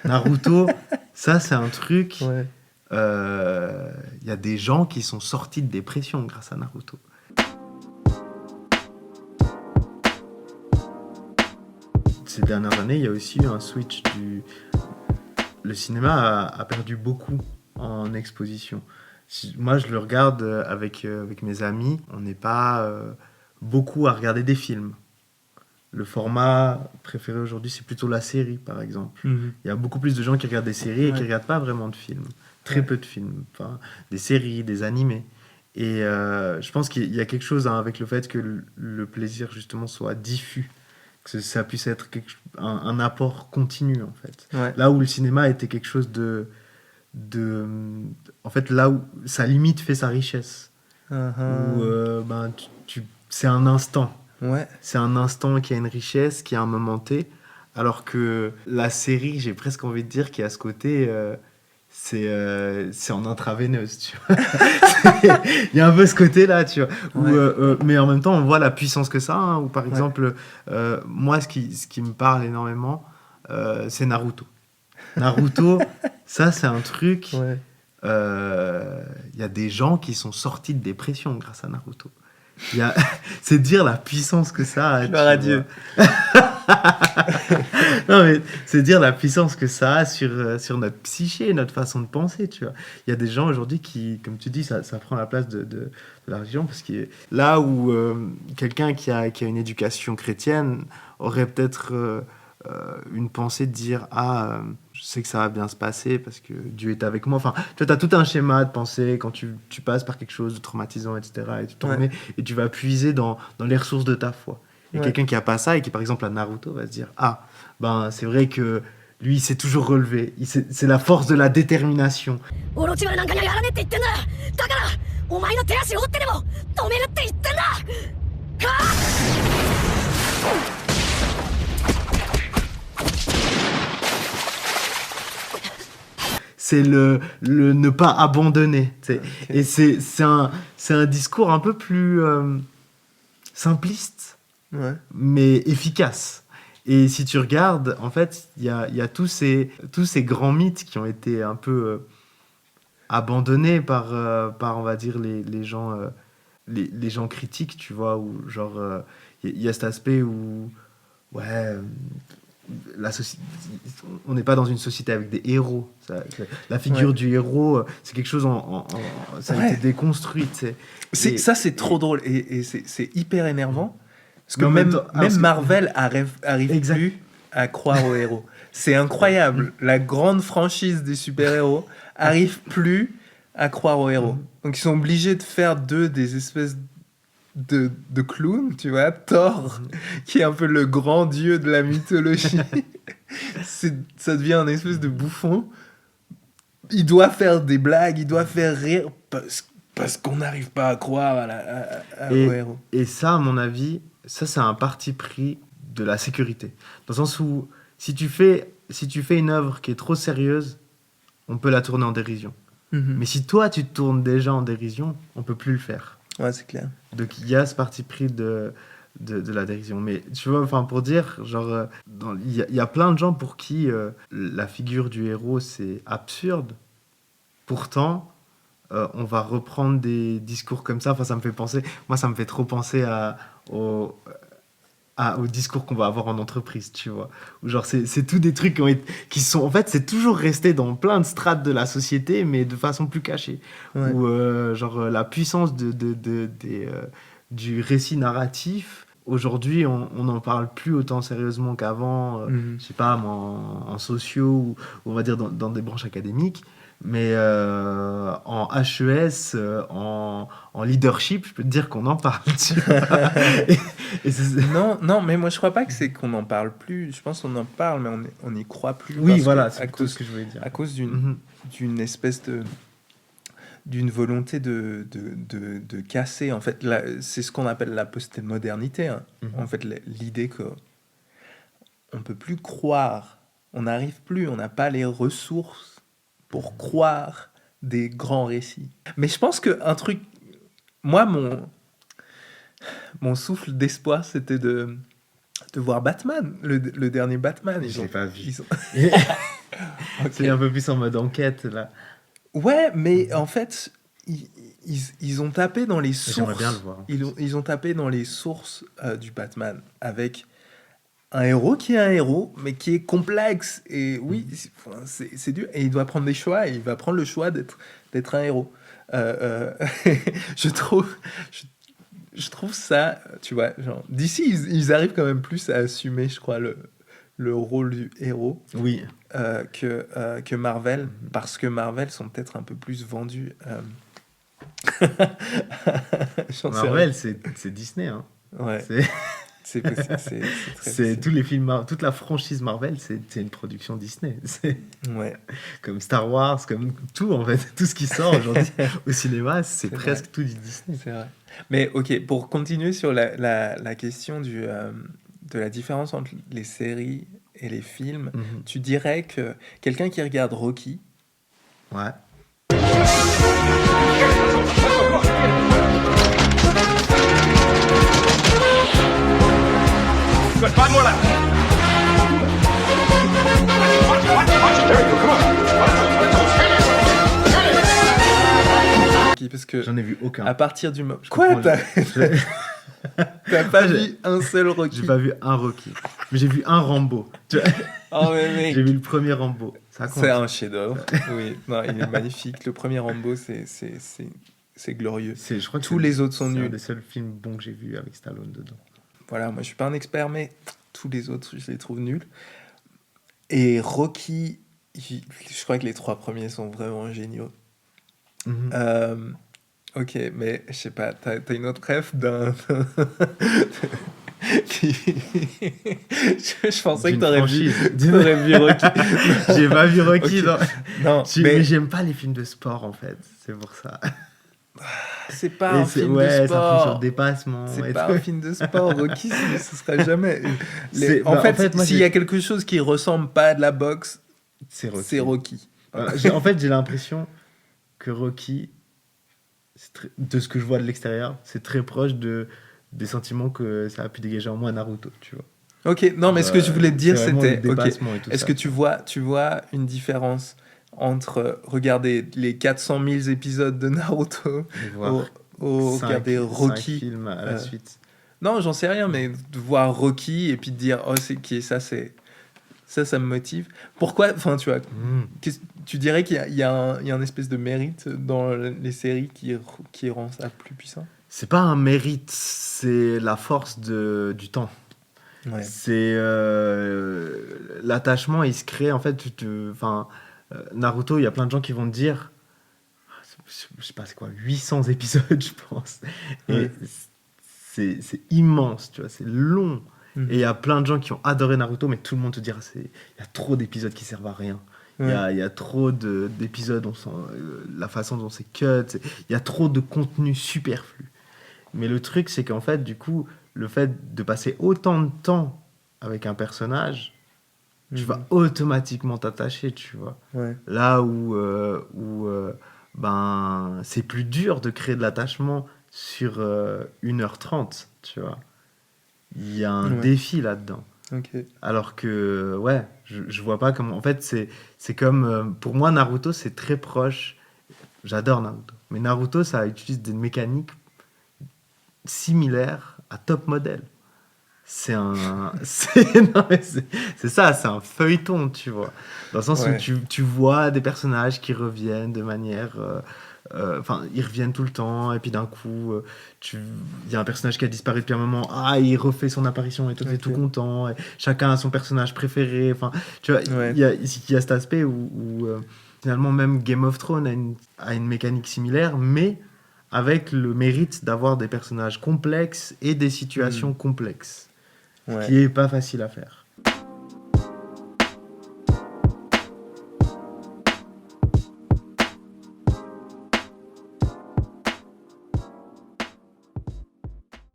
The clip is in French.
Naruto, ça c'est un truc. Ouais. Il y a des gens qui sont sortis de dépression grâce à Naruto. Ces dernières années, il y a aussi eu un switch Le cinéma a perdu beaucoup en exposition. Moi, je le regarde avec mes amis. On n'est pas beaucoup à regarder des films. Le format préféré aujourd'hui, c'est plutôt la série, par exemple. Il y a beaucoup plus de gens qui regardent des séries et qui ne regardent pas vraiment de films. Très peu de films. Enfin, des séries, des animés. Et je pense qu'il y a quelque chose avec le fait que le plaisir, justement, soit diffus. Que ça puisse être un apport continu, en fait. Ouais. Là où le cinéma était quelque chose en fait, là où sa limite fait sa richesse. Où c'est un instant. Ouais. C'est un instant qui a une richesse, qui a un moment T. Alors que la série, j'ai presque envie de dire qu'il y a ce côté... c'est en intraveineuse, tu vois. Il y a un peu ce côté-là, tu vois. Mais en même temps, on voit la puissance que ça. Ou par exemple, moi, ce qui me parle énormément, c'est Naruto. Naruto, ça, c'est un truc... Ouais. Il y a des gens qui sont sortis de dépression grâce à Naruto. C'est dire la puissance que ça a. Gloire à Dieu. Non, mais c'est dire la puissance que ça a sur notre psyché, notre façon de penser, tu vois. Il y a des gens aujourd'hui qui, comme tu dis, ça prend la place de la religion, parce que là où quelqu'un qui a une éducation chrétienne aurait peut-être une pensée de dire je sais que ça va bien se passer parce que Dieu est avec moi. Enfin, tu as tout un schéma de pensée quand tu passes par quelque chose de traumatisant, etc. Et tu t'en remets et tu vas puiser dans les ressources de ta foi. Et quelqu'un qui a pas ça et qui, par exemple, a Naruto, va se dire c'est vrai que lui, il s'est toujours relevé. C'est la force de la détermination. C'est le ne pas abandonner. Okay. Et c'est un discours un peu plus simpliste, mais efficace. Et si tu regardes, en fait, il y a tous ces grands mythes qui ont été un peu abandonnés par, on va dire, les gens critiques, tu vois, où genre, il y a cet aspect où, on n'est pas dans une société avec des héros. La figure du héros, c'est quelque chose ça a été déconstruit. Ça, c'est trop drôle et c'est hyper énervant. Parce que même Marvel arrive plus à croire aux héros. C'est incroyable. La grande franchise des super-héros arrive plus à croire aux héros. Donc ils sont obligés de faire d'eux des espèces de clown, tu vois, Thor, qui est un peu le grand dieu de la mythologie. Ça devient un espèce de bouffon. Il doit faire des blagues, il doit faire rire parce qu'on n'arrive pas à croire aux héros. Et ça, à mon avis, ça c'est un parti pris de la sécurité. Dans le sens où si tu fais une œuvre qui est trop sérieuse, on peut la tourner en dérision. Mais si toi tu te tournes déjà en dérision, on peut plus le faire. Ouais, c'est clair. Donc il y a ce parti pris de la dérision. Mais tu vois, enfin pour dire, genre, il y a plein de gens pour qui la figure du héros c'est absurde. Pourtant, on va reprendre des discours comme ça. Enfin, ça me fait trop penser au discours qu'on va avoir en entreprise, tu vois. Où genre, c'est tous des trucs qui sont... En fait, c'est toujours resté dans plein de strates de la société, mais de façon plus cachée. Où, la puissance du récit narratif, aujourd'hui, on n'en parle plus autant sérieusement qu'avant, je sais pas, en sociaux, ou on va dire dans des branches académiques. Mais en HES, en leadership, je peux te dire qu'on en parle. Non, mais moi je crois pas que c'est qu'on n'en parle plus. Je pense qu'on en parle, mais on n'y croit plus. Oui, voilà, c'est tout ce que je voulais dire. À cause d'une espèce d'une volonté de casser. En fait, c'est ce qu'on appelle la postmodernité. Hein. En fait, l'idée que on peut plus croire, on n'arrive plus, on n'a pas les ressources pour croire des grands récits. Mais je pense qu'un truc... Moi, mon souffle d'espoir, c'était de voir Batman, le dernier Batman. Je l'ai pas vu. C'est un peu plus en mode enquête, là. Ouais, mais en fait, ils ont tapé dans les sources. J'aimerais bien le voir. Ils ont tapé dans les sources du Batman avec un héros qui est un héros, mais qui est complexe. Et oui, c'est dur. Et il doit prendre des choix. Et il va prendre le choix d'être un héros. Je trouve ça, tu vois, genre, d'ici, ils arrivent quand même plus à assumer, je crois, le rôle du héros Oui. que Marvel, parce que Marvel sont peut-être un peu plus vendus. Marvel, c'est Disney. Hein. Ouais. C'est c'est tous les films, toute la franchise Marvel, c'est une production Disney. C'est comme Star Wars, comme tout en fait, tout ce qui sort aujourd'hui au cinéma, c'est presque tout du Disney. C'est vrai. Mais ok, pour continuer sur la question de la différence entre les séries et les films, tu dirais que quelqu'un qui regarde Rocky, ouais. Five more laps. Parce que j'en ai vu aucun. À partir du moment. Quoi, t'as pas vu un seul Rocky? J'ai pas vu un Rocky, mais j'ai vu un Rambo. Oh mais mec. J'ai vu le premier Rambo. C'est un chef-d'œuvre. Oui, non, il est magnifique. Le premier Rambo, c'est glorieux. Je crois que tous les autres sont nuls. C'est un des seuls films bons que j'ai vu avec Stallone dedans. Voilà, moi je suis pas un expert, mais tous les autres, je les trouve nuls. Et Rocky, je crois que les 3 premiers sont vraiment géniaux. Ok, mais je sais pas, t'as une autre ref d'un... je pensais que t'aurais vu Rocky. J'ai pas vu Rocky, okay. Non, mais j'aime pas les films de sport, en fait. C'est pour ça. C'est pas un film de sport. Ça fait sur le dépassement. C'est pas un film de sport. Rocky, ce sera jamais... En fait, s'il y a quelque chose qui ressemble pas à de la boxe, c'est Rocky. En fait, j'ai l'impression que Rocky, de ce que je vois de l'extérieur, c'est très proche des sentiments que ça a pu dégager en moi Naruto, tu vois. Ok, non, mais ce que je voulais te dire, c'était... Est-ce que tu vois une différence entre regarder les 400 000 épisodes de Naruto ou regarder Rocky 5 films à la suite? Non, j'en sais rien, mais de voir Rocky et puis de dire oh c'est qui est ça, ça me motive. Pourquoi, enfin tu vois, tu dirais qu'il y a un espèce de mérite dans les séries qui rend ça plus puissant? C'est pas un mérite, c'est la force du temps. Ouais. C'est l'attachement, il se crée en fait. Naruto, il y a plein de gens qui vont te dire, je sais pas c'est quoi, 800 épisodes je pense. Et c'est immense, tu vois, c'est long. Et il y a plein de gens qui ont adoré Naruto, mais tout le monde te dira il y a trop d'épisodes qui servent à rien. Il y a trop d'épisodes, on sent la façon dont c'est cut, il y a trop de contenu superflu. Mais le truc, c'est qu'en fait, du coup, le fait de passer autant de temps avec un personnage, tu vas automatiquement t'attacher, tu vois. Ouais. Là où c'est plus dur de créer de l'attachement sur 1h30, tu vois. Il y a un défi là-dedans. Okay. Alors que, je vois pas comment... En fait, c'est comme... pour moi, Naruto, c'est très proche. J'adore Naruto. Mais Naruto, ça utilise des mécaniques similaires à Top Model. C'est ça, c'est un feuilleton, tu vois. Dans le sens où tu vois des personnages qui reviennent de manière... ils reviennent tout le temps, et puis d'un coup, il y a un personnage qui a disparu depuis un moment, il refait son apparition, et tout est tout content, et chacun a son personnage préféré. Tu vois, il y a cet aspect où finalement, même Game of Thrones a une mécanique similaire, mais avec le mérite d'avoir des personnages complexes et des situations complexes. Ce qui est pas facile à faire.